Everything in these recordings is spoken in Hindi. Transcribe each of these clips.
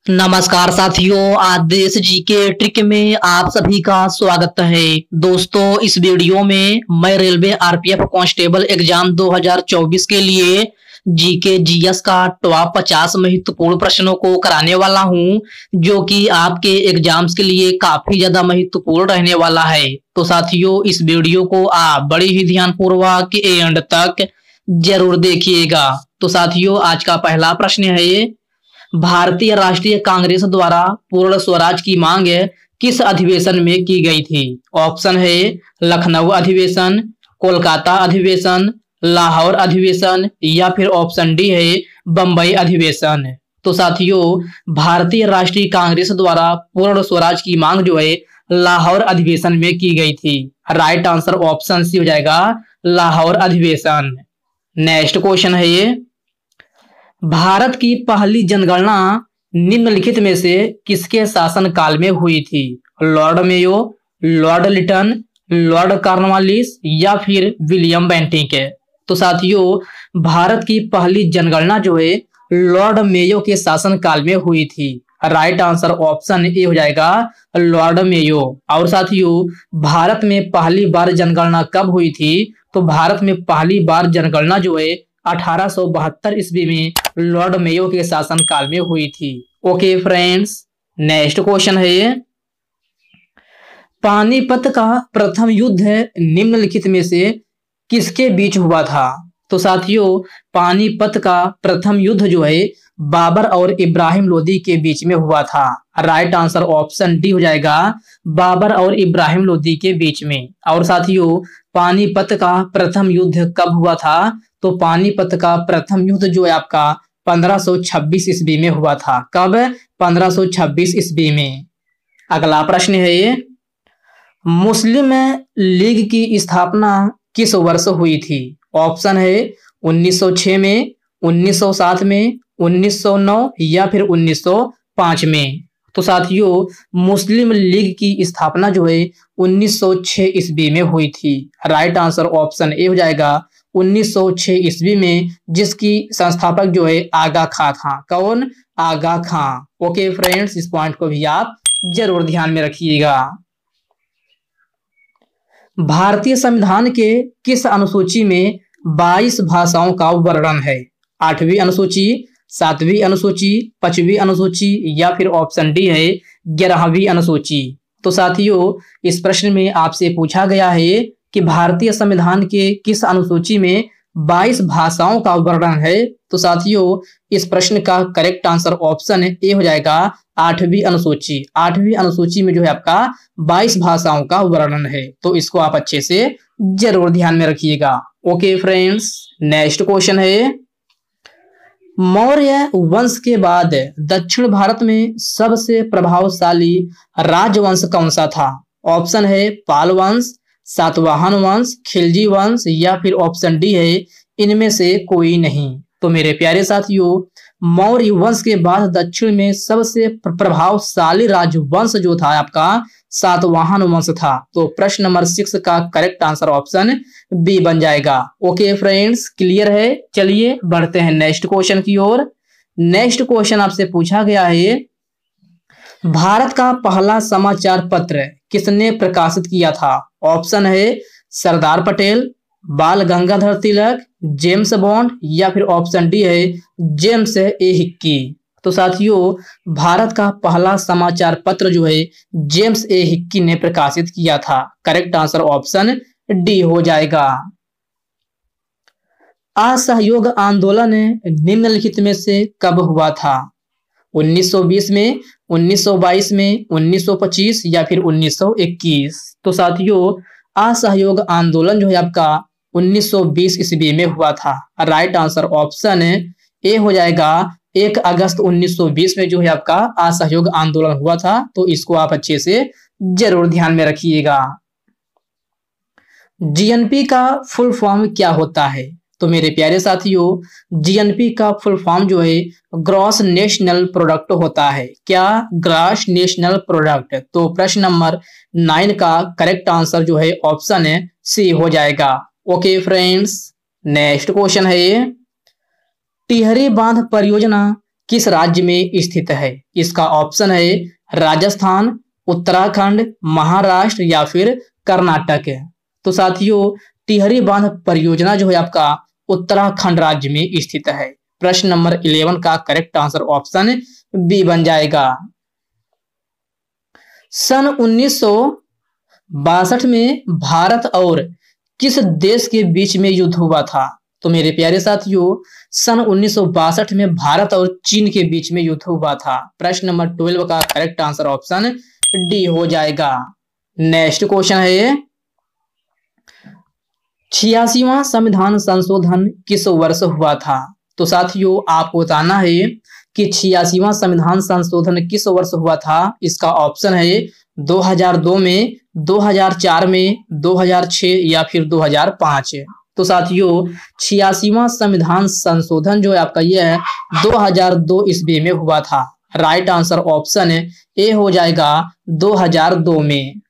नमस्कार साथियों, आज देश जी के ट्रिक में आप सभी का स्वागत है। दोस्तों, इस वीडियो में मैं रेलवे आरपीएफ कांस्टेबल एग्जाम 2024 के लिए जीके जीएस का टॉप 50 महत्वपूर्ण प्रश्नों को कराने वाला हूं, जो कि आपके एग्जाम्स के लिए काफी ज्यादा महत्वपूर्ण रहने वाला है। तो साथियों, इस वीडियो को आप बड़ी ही ध्यानपूर्वक एंड तक जरूर देखिएगा। तो साथियों, आज का पहला प्रश्न है, भारतीय राष्ट्रीय कांग्रेस द्वारा पूर्ण स्वराज की मांग किस अधिवेशन में की गई थी? ऑप्शन है लखनऊ अधिवेशन, कोलकाता अधिवेशन, लाहौर अधिवेशन या फिर ऑप्शन डी है बंबई अधिवेशन। तो साथियों, भारतीय राष्ट्रीय कांग्रेस द्वारा पूर्ण स्वराज की मांग जो है लाहौर अधिवेशन में की गई थी। राइट आंसर ऑप्शन सी हो जाएगा, लाहौर अधिवेशन। नेक्स्ट क्वेश्चन है ये, भारत की पहली जनगणना निम्नलिखित में से किसके शासनकाल में हुई थी? Lord Mayo, Lord Lytton, Lord Cornwallis या फिर विलियम बेंटिक। तो साथियों, भारत की पहली जनगणना जो है लॉर्ड मेयो के शासनकाल में हुई थी। राइट आंसर ऑप्शन ए हो जाएगा, लॉर्ड मेयो। और साथियों, भारत में पहली बार जनगणना कब हुई थी? तो भारत में पहली बार जनगणना जो है 1872 ईस्वी में लॉर्ड मेयो के शासनकाल में हुई थी। ओके फ्रेंड्स, नेक्स्ट क्वेश्चन है ये, पानीपत का प्रथम युद्ध निम्नलिखित में से किसके बीच हुआ था? तो साथियों, पानीपत का प्रथम युद्ध जो है बाबर और इब्राहिम लोदी के बीच में हुआ था। राइट आंसर ऑप्शन डी हो जाएगा, बाबर और इब्राहिम लोदी के बीच में। और साथियों, पानीपत का प्रथम युद्ध कब हुआ था? तो पानीपत का प्रथम युद्ध जो है आपका 1526 ईस्वी में हुआ था। कब? 1526 ईस्वी में। अगला प्रश्न है ये, मुस्लिम लीग की स्थापना किस वर्ष हुई थी? ऑप्शन है 1906 में, 1907 में, 1909 या फिर 1905 में। तो साथियों, मुस्लिम लीग की स्थापना जो है 1906 ईस्वी में हुई थी। राइट आंसर ऑप्शन ए हो जाएगा, 1906 ईस्वी में, जिसकी संस्थापक जो है आगा खां था। कौन? आगा खां। ओके फ्रेंड्स, इस पॉइंट को भी आप जरूर ध्यान में रखिएगा। भारतीय संविधान के किस अनुसूची में 22 भाषाओं का वर्णन है? 8वीं अनुसूची, 7वीं अनुसूची, 5वीं अनुसूची या फिर ऑप्शन डी है 11वीं अनुसूची। तो साथियों, इस प्रश्न में आपसे पूछा गया है कि भारतीय संविधान के किस अनुसूची में 22 भाषाओं का वर्णन है? तो साथियों, इस प्रश्न का करेक्ट आंसर ऑप्शन ए हो जाएगा, 8वीं अनुसूची। 8वीं अनुसूची में जो है आपका 22 भाषाओं का वर्णन है। तो इसको आप अच्छे से जरूर ध्यान में रखिएगा। ओके फ्रेंड्स, नेक्स्ट क्वेश्चन है, मौर्य वंश के बाद दक्षिण भारत में सबसे प्रभावशाली राजवंश कौन सा था? ऑप्शन है पाल वंश, सातवाहन वंश, खिलजी वंश या फिर ऑप्शन डी है इनमें से कोई नहीं। तो मेरे प्यारे साथियों, मौर्य वंश के बाद दक्षिण में सबसे प्रभावशाली राजवंश जो था आपका सातवाहन वंश था। तो प्रश्न नंबर 6 का करेक्ट आंसर ऑप्शन बी बन जाएगा। ओके फ्रेंड्स, क्लियर है? चलिए बढ़ते हैं नेक्स्ट क्वेश्चन की ओर। नेक्स्ट क्वेश्चन आपसे पूछा गया है, भारत का पहला समाचार पत्र किसने प्रकाशित किया था? ऑप्शन है सरदार पटेल, बाल गंगाधर तिलक, जेम्स बॉन्ड या फिर ऑप्शन डी है जेम्स ए हिक्की। तो साथियों, भारत का पहला समाचार पत्र जो है जेम्स ए हिक्की ने प्रकाशित किया था। करेक्ट आंसर ऑप्शन डी हो जाएगा। असहयोग आंदोलन निम्नलिखित में से कब हुआ था? 1920 में, 1922 में, 1925 या फिर 1921। तो साथियों, असहयोग आंदोलन जो है आपका 1920 ईस्वी में हुआ था। राइट आंसर ऑप्शन ए हो जाएगा, 1 अगस्त 1920 में जो है आपका असहयोग आंदोलन हुआ था। तो इसको आप अच्छे से जरूर ध्यान में रखिएगा। जीएनपी का फुल फॉर्म क्या होता है? तो मेरे प्यारे साथियों, जीएनपी का फुल फॉर्म जो है ग्रॉस नेशनल प्रोडक्ट होता है। क्या? Gross national product. तो प्रश्न नंबर 9 का करेक्ट आंसर जो है ऑप्शन है सी हो जाएगा। ओके फ्रेंड्स, नेक्स्ट क्वेश्चन है ये, टिहरी बांध परियोजना किस राज्य में स्थित है? इसका ऑप्शन है राजस्थान, उत्तराखंड, महाराष्ट्र या फिर कर्नाटक। तो साथियों टिहरी बांध परियोजना जो है आपका उत्तराखंड राज्य में स्थित है। प्रश्न नंबर 11 का करेक्ट आंसर ऑप्शन बी बन जाएगा। सन 1962 में भारत और किस देश के बीच में युद्ध हुआ था? तो मेरे प्यारे साथियों सन 1962 में भारत और चीन के बीच में युद्ध हुआ था। प्रश्न नंबर 12 का करेक्ट आंसर ऑप्शन डी हो जाएगा। नेक्स्ट क्वेश्चन है 86वां संविधान संशोधन किस वर्ष हुआ था? तो साथियों आपको बताना है कि 86वां संविधान संशोधन किस वर्ष हुआ था। इसका ऑप्शन है 2002 में, 2004 में, 2006 या फिर 2005। तो साथियों 86वां संविधान संशोधन जो है आपका यह है 2002 ईस्वी में हुआ था। राइट आंसर ऑप्शन ए हो जाएगा 2002 में।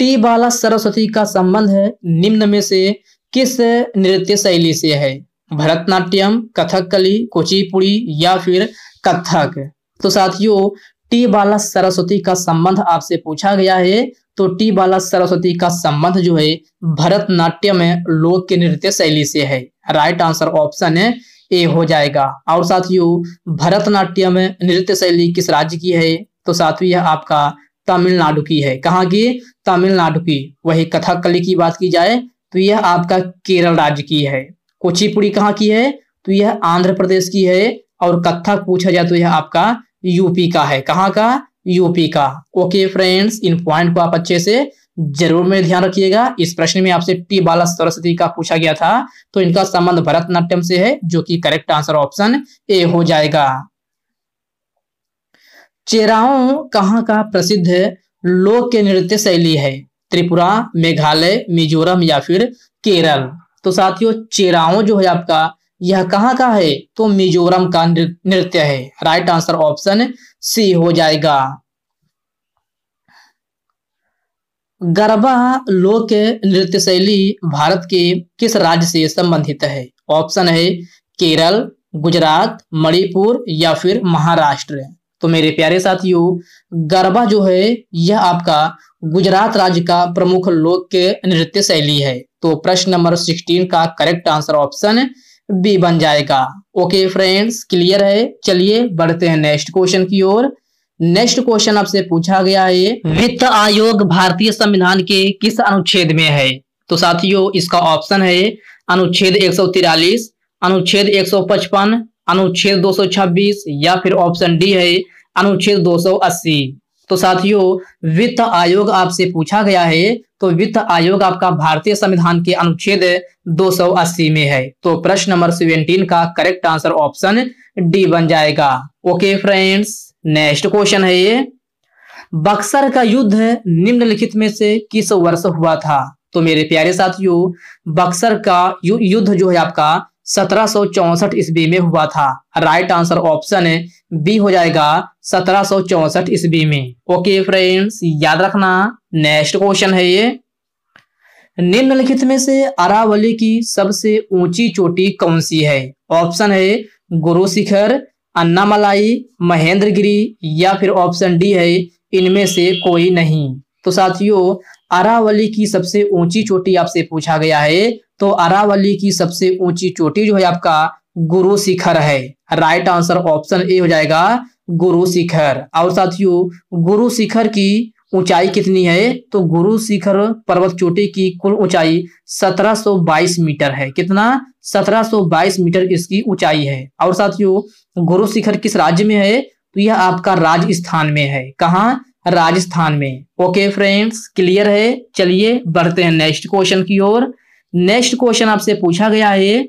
टी बाला सरस्वती का संबंध निम्न में से किस नृत्य शैली से है? भरतनाट्यम, कथकली, कुचिपुड़ी या फिर कथक। तो साथियों टी बाला सरस्वती का संबंध आपसे पूछा गया है, तो टी बाला सरस्वती का संबंध जो है भरतनाट्यम लोक नृत्य शैली से है। राइट आंसर ऑप्शन ए हो जाएगा। और साथियों भरतनाट्यम नृत्य शैली किस राज्य की है? तो साथियों यह आपका तमिलनाडु की है। कहाँ की? तमिलनाडु की। वही कथकली की बात की जाए तो यह आपका केरल राज्य की है। कुचिपुड़ी कहाँ की है? तो यह आंध्र प्रदेश की है। और कथक पूछा जाए तो यह आपका यूपी का है। कहाँ का? यूपी का। ओके फ्रेंड्स, इन पॉइंट को आप अच्छे से जरूर में ध्यान रखिएगा। इस प्रश्न में आपसे टी बाला सरस्वती का पूछा गया था, तो इनका संबंध भरतनाट्यम से है, जो कि करेक्ट आंसर ऑप्शन ए हो जाएगा। चेराओ कहाँ का प्रसिद्ध लोक नृत्य शैली है? त्रिपुरा, मेघालय, मिजोरम या फिर केरल। तो साथियों चेराओ जो है आपका यह कहाँ का है? तो मिजोरम का नृत्य है। राइट आंसर ऑप्शन सी हो जाएगा। गरबा लोक नृत्य शैली भारत के किस राज्य से संबंधित है? ऑप्शन है केरल, गुजरात, मणिपुर या फिर महाराष्ट्र। तो मेरे प्यारे साथियों गरबा जो है यह आपका गुजरात राज्य का प्रमुख लोक नृत्य शैली है। तो प्रश्न नंबर 16 का करेक्ट आंसर ऑप्शन बी बन जाएगा। ओके फ्रेंड्स, क्लियर है। चलिए बढ़ते हैं नेक्स्ट क्वेश्चन की ओर। नेक्स्ट क्वेश्चन आपसे पूछा गया है वित्त आयोग भारतीय संविधान के किस अनुच्छेद में है? तो साथियों इसका ऑप्शन है अनुच्छेद 143, अनुच्छेद 155, अनुच्छेद 226 या फिर ऑप्शन डी है अनुच्छेद 280। तो साथियों वित्त आयोग आपसे पूछा गया है, तो वित्त आयोग आपका भारतीय संविधान के अनुच्छेद 280 में है। तो प्रश्न नंबर 17 का करेक्ट आंसर ऑप्शन डी बन जाएगा। ओके फ्रेंड्स, नेक्स्ट क्वेश्चन है ये बक्सर का युद्ध निम्नलिखित में से किस वर्ष हुआ था? तो मेरे प्यारे साथियों बक्सर का युद्ध जो है आपका 1764 ईस्वी में हुआ था। राइट आंसर ऑप्शन बी हो जाएगा 1764 ईस्वी में। ओके फ्रेंड्स, याद रखना। नेक्स्ट क्वेश्चन है ये निम्नलिखित में से अरावली की सबसे ऊंची चोटी कौन सी है? ऑप्शन है गुरु शिखर, अन्नामलाई, महेंद्रगिरी या फिर ऑप्शन डी है इनमें से कोई नहीं। तो साथियों अरावली की सबसे ऊंची चोटी आपसे पूछा गया है, तो अरावली की सबसे ऊंची चोटी जो है आपका गुरु शिखर है। राइट आंसर ऑप्शन ए हो जाएगा गुरु शिखर। और साथियों गुरु शिखर की ऊंचाई कितनी है? तो गुरु शिखर पर्वत चोटी की कुल ऊंचाई 1722 मीटर है। कितना? 1722 मीटर इसकी ऊंचाई है। और साथियों गुरु शिखर किस राज्य में है? तो यह आपका राजस्थान में है। कहाँ? राजस्थान में। ओके फ्रेंड्स, क्लियर है। चलिए बढ़ते हैं नेक्स्ट क्वेश्चन की ओर। नेक्स्ट क्वेश्चन आपसे पूछा गया है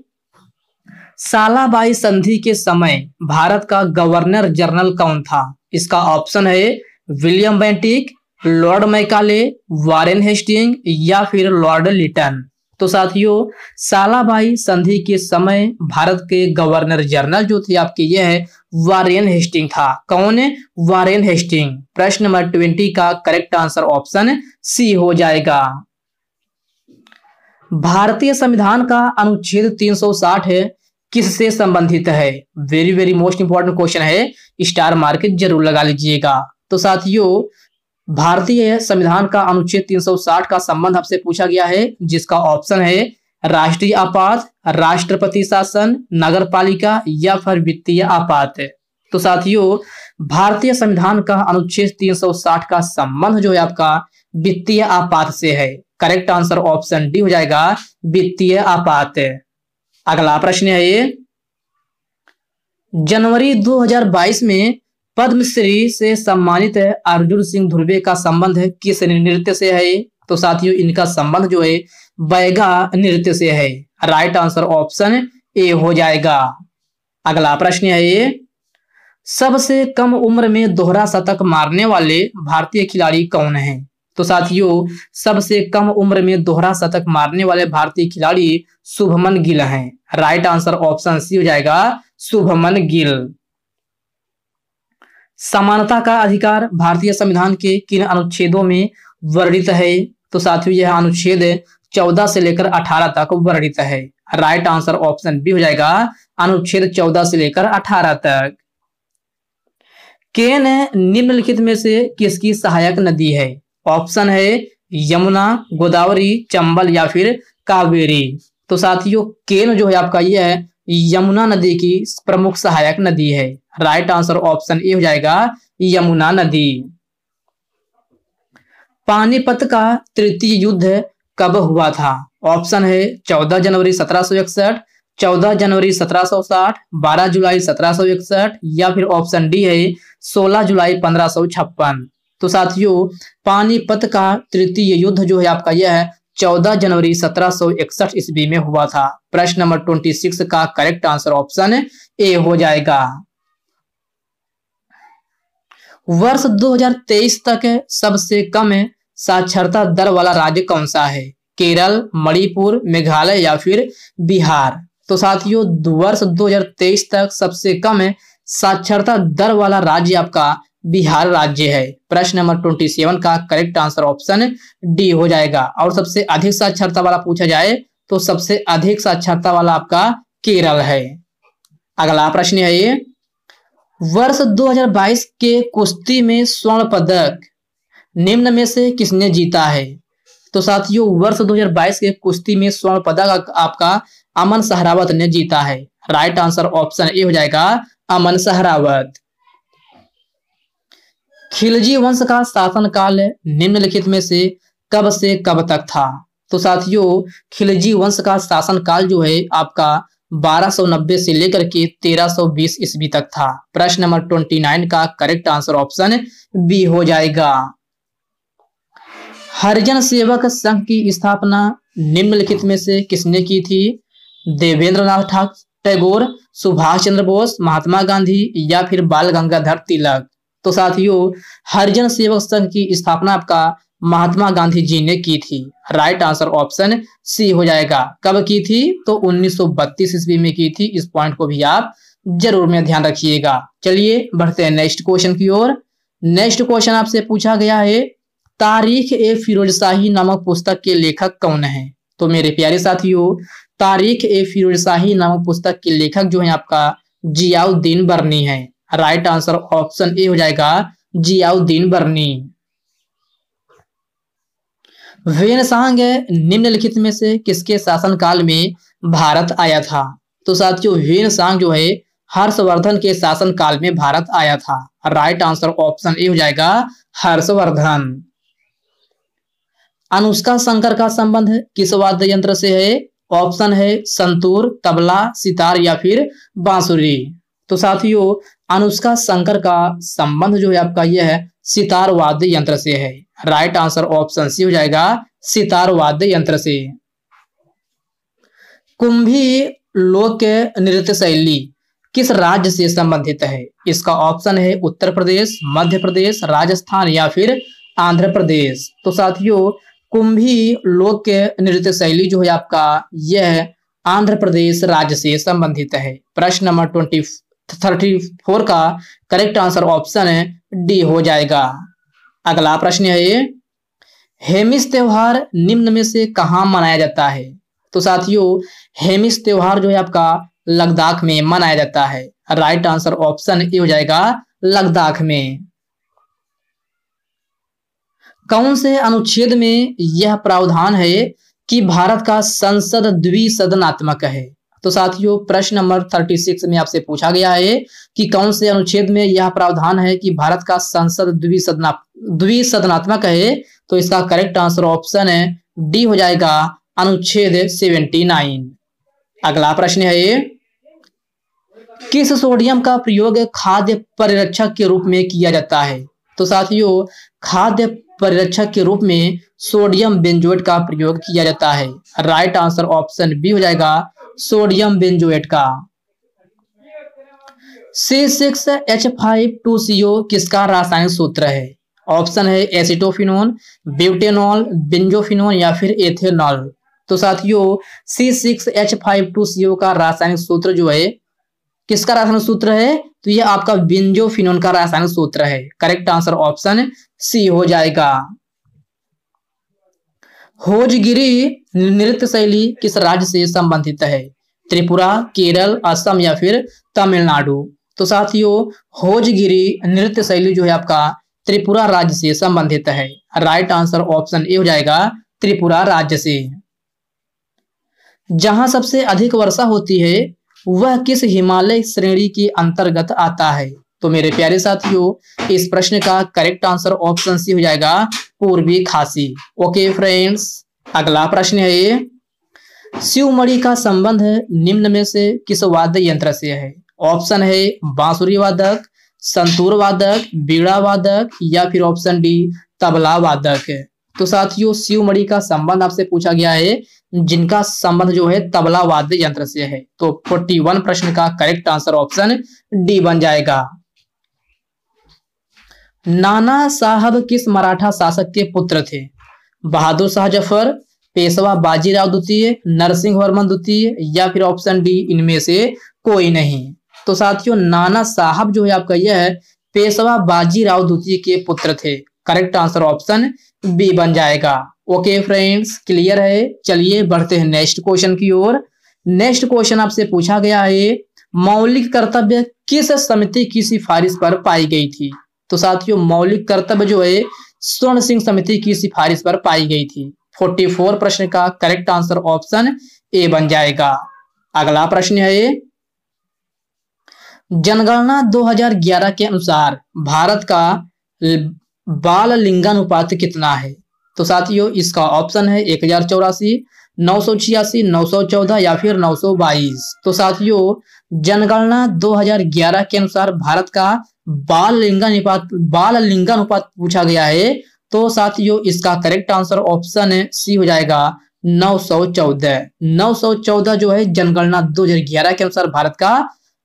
सालाबाई संधि के समय भारत का गवर्नर जनरल कौन था? इसका ऑप्शन है William Bentinck, Lord Macaulay, Warren Hasting या फिर लॉर्ड लिटन। तो साथियों सालाबाई संधि के समय भारत के गवर्नर जनरल जो थे आपके ये है वारेन हेस्टिंग था। कौन है? Warren Hasting. प्रश्न नंबर 20 का करेक्ट आंसर ऑप्शन सी हो जाएगा। भारतीय संविधान का अनुच्छेद 360 है किससे संबंधित है? Very very most important question है, स्टार मार्क जरूर लगा लीजिएगा। तो साथियों, भारतीय संविधान का अनुच्छेद 360 का संबंध आपसे पूछा गया है, जिसका ऑप्शन है राष्ट्रीय आपात, राष्ट्रपति शासन, नगर पालिका या फिर वित्तीय आपात। तो साथियों, भारतीय संविधान का अनुच्छेद 360 का संबंध जो है आपका वित्तीय आपात से है। करेक्ट आंसर ऑप्शन डी हो जाएगा, वित्तीय आपात। अगला प्रश्न है ये, जनवरी 2022 में पद्मश्री से सम्मानित अर्जुन सिंह धुर्वे का संबंध किस नृत्य से है? तो साथियों, इनका संबंध जो है बैगा नृत्य से है। राइट आंसर ऑप्शन ए हो जाएगा। अगला प्रश्न है ये, सबसे कम उम्र में दोहरा शतक मारने वाले भारतीय खिलाड़ी कौन हैं? तो साथियों, सबसे कम उम्र में दोहरा शतक मारने वाले भारतीय खिलाड़ी शुभमन गिल हैं। राइट आंसर ऑप्शन सी हो जाएगा, शुभमन गिल। समानता का अधिकार भारतीय संविधान के किन अनुच्छेदों में वर्णित है? तो साथियों, यह अनुच्छेद 14 से लेकर 18 तक वर्णित है। राइट आंसर ऑप्शन बी हो जाएगा, अनुच्छेद 14 से लेकर 18 तक। केन निम्नलिखित में से किसकी सहायक नदी है? ऑप्शन है यमुना, गोदावरी, चंबल या फिर कावेरी। तो साथियों, केन जो है आपका यह है यमुना नदी की प्रमुख सहायक नदी है। राइट आंसर ऑप्शन ए हो जाएगा, यमुना नदी। पानीपत का तृतीय युद्ध कब हुआ था? ऑप्शन है 14 जनवरी 1761, 14 जनवरी 1760, 12 जुलाई 1761 या फिर ऑप्शन डी है 16 जुलाई 1556। तो साथियों, पानीपत का तृतीय युद्ध जो है आपका यह है 14 जनवरी 1761 ईस्वी में हुआ था। प्रश्न नंबर 26 का करेक्ट आंसर ऑप्शन ए हो जाएगा। वर्ष 2023 तक सबसे कम साक्षरता दर वाला राज्य कौन सा है? केरल, मणिपुर, मेघालय या फिर बिहार। तो साथियों, वर्ष 2023 तक सबसे कम साक्षरता दर वाला राज्य आपका बिहार राज्य है। प्रश्न नंबर 27 का करेक्ट आंसर ऑप्शन डी हो जाएगा। और सबसे अधिक साक्षरता वाला पूछा जाए तो सबसे अधिक साक्षरता वाला आपका केरल है। अगला प्रश्न है ये, वर्ष 2022 के कुश्ती में स्वर्ण पदक निम्न में से किसने जीता है? तो साथियों, वर्ष 2022 के कुश्ती में स्वर्ण पदक आपका अमन सहरावत ने जीता है। राइट आंसर ऑप्शन ए हो जाएगा, अमन सहरावत। खिलजी वंश का शासनकाल निम्नलिखित में से कब तक था? तो साथियों, खिलजी वंश का शासनकाल जो है आपका 1290 से लेकर के 1320 ईस्वी तक था। प्रश्न नंबर 29 का करेक्ट आंसर ऑप्शन बी हो जाएगा। हरिजन सेवक संघ की स्थापना निम्नलिखित में से किसने की थी? देवेंद्रनाथ टैगोर, सुभाष चंद्र बोस, महात्मा गांधी या फिर बाल गंगाधर तिलक। तो साथियों, हरिजन सेवक संघ की स्थापना आपका महात्मा गांधी जी ने की थी। राइट आंसर ऑप्शन सी हो जाएगा। कब की थी? तो 1932 ईस्वी में की थी। इस पॉइंट को भी आप जरूर में ध्यान रखिएगा। चलिए बढ़ते हैं नेक्स्ट क्वेश्चन की ओर। नेक्स्ट क्वेश्चन आपसे पूछा गया है, तारीख ए फिरोजशाही नामक पुस्तक के लेखक कौन है? तो मेरे प्यारे साथियों, तारीख ए फिरोजशाही नामक पुस्तक के लेखक जो है आपका जियाउद्दीन बर्नी है। राइट आंसर ऑप्शन ए हो जाएगा, जियाउद्दीन बर्नी। वेनसांग निम्नलिखित में से किसके शासनकाल में भारत आया था? तो साथियों, वेनसांग जो है हर्षवर्धन के शासनकाल में भारत आया था। राइट आंसर ऑप्शन ए हो जाएगा, हर्षवर्धन। अनुष्का शंकर का संबंध किस वाद्य यंत्र से है? ऑप्शन है संतूर, तबला, सितार या फिर बांसुरी। तो साथियों, अनुष्का शंकर का संबंध जो है आपका यह है सितार वाद्य यंत्र से है। राइट आंसर ऑप्शन सी हो जाएगा, सितार वाद्य यंत्र से। कुंभी लोक नृत्य शैली किस राज्य से संबंधित है? इसका ऑप्शन है उत्तर प्रदेश, मध्य प्रदेश, राजस्थान या फिर आंध्र प्रदेश। तो साथियों, कुंभी लोक नृत्य शैली जो है आपका यह आंध्र प्रदेश राज्य से संबंधित है। प्रश्न नंबर 34 का करेक्ट आंसर ऑप्शन डी हो जाएगा। अगला प्रश्न है ये, हेमिस त्योहार निम्न में से कहाँ मनाया जाता है? तो साथियों, हेमिस त्योहार जो है आपका लद्दाख में मनाया जाता है। राइट आंसर ऑप्शन ए हो जाएगा लद्दाख में। कौन से अनुच्छेद में यह प्रावधान है कि भारत का संसद द्विसदनात्मक है? तो साथियों प्रश्न नंबर 36 में आपसे पूछा गया है कि कौन से अनुच्छेद में यह प्रावधान है कि भारत का संसद द्विसदनात्मक है? तो इसका करेक्ट आंसर ऑप्शन है डी हो जाएगा अनुच्छेद 79। अगला प्रश्न है, किस सोडियम का प्रयोग खाद्य परिरक्षक के रूप में किया जाता है? तो साथियों खाद्य परिरक्षक के रूप में सोडियम बेंजोएट का प्रयोग किया जाता है। राइट आंसर ऑप्शन बी हो जाएगा सोडियम बेंजोएट का। C6H5 2CO किसका रासायनिक सूत्र है? ऑप्शन है एसिटोफिनोन, ब्यूटेनॉल, बेंजोफिनोन या फिर एथेनॉल। तो साथियों C6H5 2CO का रासायनिक सूत्र जो है किसका रासायनिक सूत्र है? तो ये आपका बेंजोफिनोन का रासायनिक सूत्र है। करेक्ट आंसर ऑप्शन सी हो जाएगा। होजगिरी नृत्य शैली किस राज्य से संबंधित है? त्रिपुरा, केरल, असम या फिर तमिलनाडु। तो साथियों होजगिरी नृत्य शैली जो है आपका त्रिपुरा राज्य से संबंधित है। राइट आंसर ऑप्शन ए हो जाएगा त्रिपुरा राज्य से। जहां सबसे अधिक वर्षा होती है वह किस हिमालय श्रेणी के अंतर्गत आता है? तो मेरे प्यारे साथियों इस प्रश्न का करेक्ट आंसर ऑप्शन सी हो जाएगा पूर्वी खासी। ओके फ्रेंड्स, अगला प्रश्न है, शिवमणि का संबंध निम्न में से किस वाद्य यंत्र से है? ऑप्शन है बांसुरी वादक, संतूर वादक, बीड़ा वादक या फिर ऑप्शन डी तबला वादक। तो साथियों शिवमणि का संबंध आपसे पूछा गया है जिनका संबंध जो है तबला वाद्य यंत्र से है। तो 41 प्रश्न का करेक्ट आंसर ऑप्शन डी बन जाएगा। नाना साहब किस मराठा शासक के पुत्र थे? बहादुर शाह जफर, पेशवा बाजीराव द्वितीय, नरसिंह वर्मन द्वितीय या फिर ऑप्शन डी इनमें से कोई नहीं। तो साथियों नाना साहब जो है आपका यह है पेशवा बाजीराव द्वितीय के पुत्र थे। करेक्ट आंसर ऑप्शन बी बन जाएगा। ओके फ्रेंड्स, क्लियर है। चलिए बढ़ते हैं नेक्स्ट क्वेश्चन की ओर। नेक्स्ट क्वेश्चन आपसे पूछा गया है, मौलिक कर्तव्य किस समिति की सिफारिश पर पाई गई थी? तो साथियों मौलिक कर्तव्य जो है स्वर्ण सिंह समिति की सिफारिश पर पाई गई थी। 44 प्रश्न का करेक्ट आंसर ऑप्शन ए बन जाएगा। अगला प्रश्न है, जनगणना 2011 के अनुसार भारत का बाल लिंगानुपात कितना है? तो साथियों इसका ऑप्शन है 1084, 986, 914 या फिर 922। तो साथियों जनगणना 2011 के अनुसार भारत का बाल लिंगानुपात पूछा गया है। तो साथियों इसका करेक्ट आंसर ऑप्शन सी हो जाएगा 914। 914 जो है जनगणना 2011 के अनुसार भारत का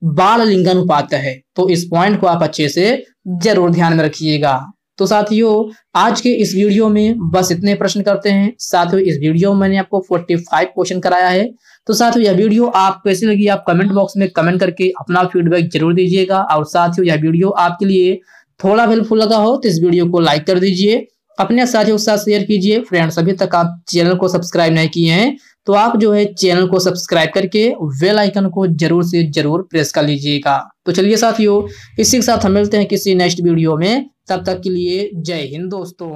बाल लिंगानुपात है। तो इस पॉइंट को आप अच्छे से जरूर ध्यान में रखिएगा। तो साथियों आज के इस वीडियो में बस इतने प्रश्न करते हैं। साथियों इस वीडियो में मैंने आपको 45 क्वेश्चन कराया है। तो साथियों यह वीडियो आपको कैसी लगी आप कमेंट बॉक्स में कमेंट करके अपना फीडबैक जरूर दीजिएगा। और साथियों यह वीडियो आपके लिए थोड़ा हेल्पफुल लगा हो तो इस वीडियो को लाइक कर दीजिए, अपने साथियों के साथ शेयर कीजिए। फ्रेंड्स अभी तक आप चैनल को सब्सक्राइब नहीं किए हैं तो आप जो है चैनल को सब्सक्राइब करके बेल आइकन को जरूर से जरूर प्रेस कर लीजिएगा। तो चलिए साथियों इसी के साथ हम मिलते हैं किसी नेक्स्ट वीडियो में। तब तक के लिए जय हिंद दोस्तों।